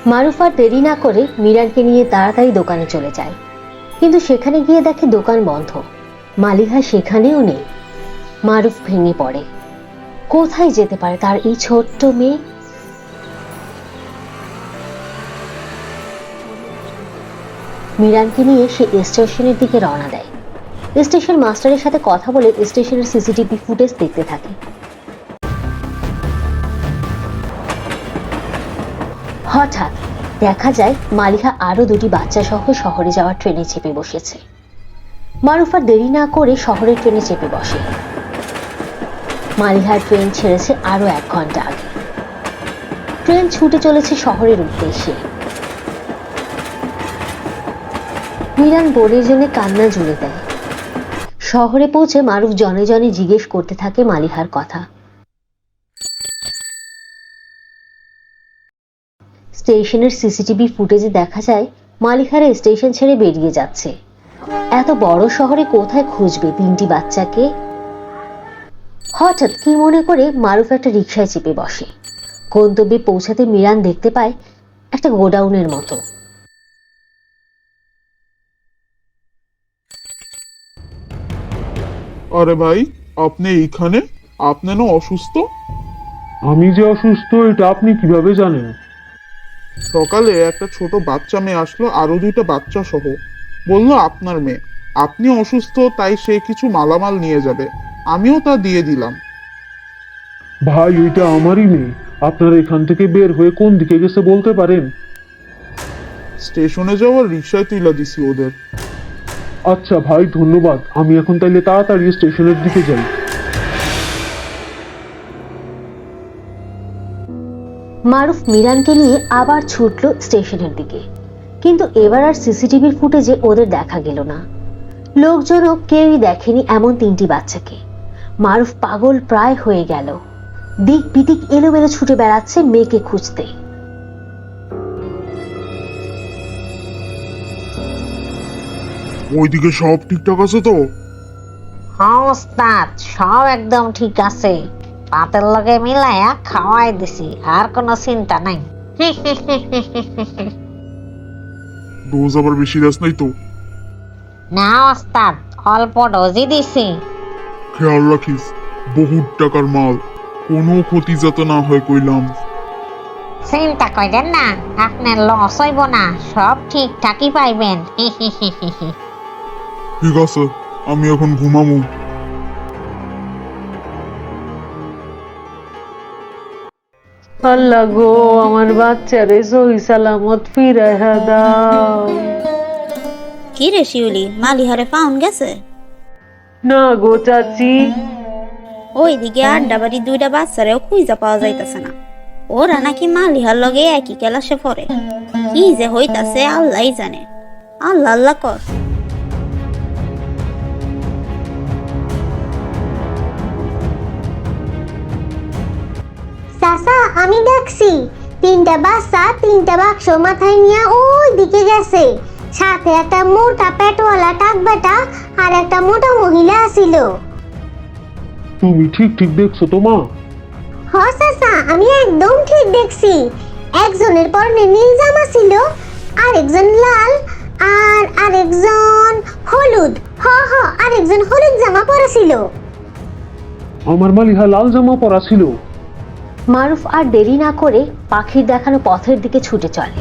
মারুফ আর দেরি না করে মিরানকে নিয়ে তাড়াতাড়ি দোকানে চলে যায়, কিন্তু সেখানে গিয়ে দেখে দোকান বন্ধ। মালিহা সেখানেও নেই। মারুফ ভেঙে পড়ে। কোথায় যেতে পারে তার এই ছোট্ট মেয়ে? মিরানকে নিয়ে সে স্টেশনের দিকে রওনা দেয়। স্টেশন মাস্টারের সাথে কথা বলে স্টেশনের সিসিটিভি ফুটেজ দেখতে থাকে। হঠাৎ দেখা যায় মালিহা আরো দুটি বাচ্চা সহ শহরে যাওয়ার ট্রেনে চেপে বসেছে। মারুফ আর দেরি না করে শহরের ট্রেনে চেপে বসে। মালিহার ট্রেন ছেড়েছে আরো 1 ঘন্টা আগে। ট্রেন ছুটে চলেছে শহরের উদ্দেশ্যে। মিরান বোনের জন্য কান্না জুড়ে দেয়। শহরে পৌঁছে মারুফ জনে জনে জিজ্ঞেস করতে থাকে মালিহার কথা। স্টেশনের সিসিটিভি ফুটেজে দেখা যায় মালিহারা স্টেশন ছেড়ে বেরিয়ে যাচ্ছে। এত বড় শহরে কোথায় খুঁজবে 3টি বাচ্চাকে? হঠাৎ কি মনে করে মারুফ একটা রিকশায় চেপে বসে। গন্তব্যে পৌঁছাতে মিরান দেখতে পায় একটা গোডাউনের মতো। আরে ভাই, আপনি এইখানে? আপনি না অসুস্থ? আমি যে অসুস্থ এটা আপনি কিভাবে জানেন? সকালে একটা ছোট বাচ্চা মেয়ে আসলো আরো 2টা বাচ্চা সহ, বললো আপনার মেয়ে। আপনি অসুস্থ তাই সে কিছু মালামাল নিয়ে যাবে, আমিও তা দিয়ে দিলাম। ভাই ওইটা আমারই মেয়ে। আপনারা এখান থেকে বের হয়ে কোন দিকে গেছে বলতে পারেন? স্টেশনে যাওয়ার রিক্সায় তুলে দিছি ওদের। আচ্ছা ভাই ধন্যবাদ, আমি এখন তাইলে তাড়াতাড়ি স্টেশনের দিকে যাই। মারুফ মিরানকে নিয়ে আবার ছুটল স্টেশনের দিকে, কিন্তু এবার আর সিসিটিভির ফুটেজে ওদের দেখা গেল না। লোকজনও কেউই দেখেনি এমন 3টি বাচ্চাকে। মারুফ পাগল প্রায় হয়ে গেল। দিক বিদিক এলোমেলো ছুটে বেড়াচ্ছে মেয়েকে খুঁজতে। ওইদিকে সব ঠিকঠাক আছে তো? হ্যাঁ ওস্তাদ, সব একদম ঠিক আছে। ভাতের লগে মিলাইয়া খাওয়াই দিছি, আর কোনো চিন্তা নাই। ডোজ আবার বেশি দাস নাই তো? না ওস্তাদ, অল্প ডোজই দিছি। খেয়াল রাখিস, বহুত টাকার মাল, কোনো ক্ষতি যাতে না হয় কইলাম। চিন্তা করেন না, আপনার লস হইব না, সব ঠিকঠাকই পাইবেন। ঠিক আছে, আমি এখন ঘুমামু। আল্লাহ গো, আমার বাচ্চারে সহি সালামত ফিরাইয়া দাও। কি রে শিউলি, মালিহারে পাউন গেছে? না গো চাচি, ওইদিকে আড্ডাবাড়ি 2টা বাচ্চারেও খুঁজা পাওয়া যাইতেছে না। ওরা নাকি মালিহার লগে একই ক্লাসে পড়ে। কি যে হইতাছে আল্লাহ জানে। আল্লাহ আল্লাহ কর। চাচা আমি দেখছি 3টা বাচ্চা 3টা বাক্স মাথায় নিয়ে ওই দিকে গেছে। সাথে একটা মোটা পেটওয়ালা টাক বেটা আর একটা মোটা মহিলা ছিল। তুমি ঠিক ঠিক দেখছো তো মা? হ চাচা, আমি একদম ঠিক দেখছি। একজনের পরনে নীল জামা ছিল, আরেকজন লাল, আর আরেকজন হলুদ। হ হ, আরেকজন হলুদ জামা পরা ছিল। আমার মালিহা লাল জামা পরা ছিল। মারুফ আর দেরি না করে পাখির দেখানো পথের দিকে ছুটে চলে।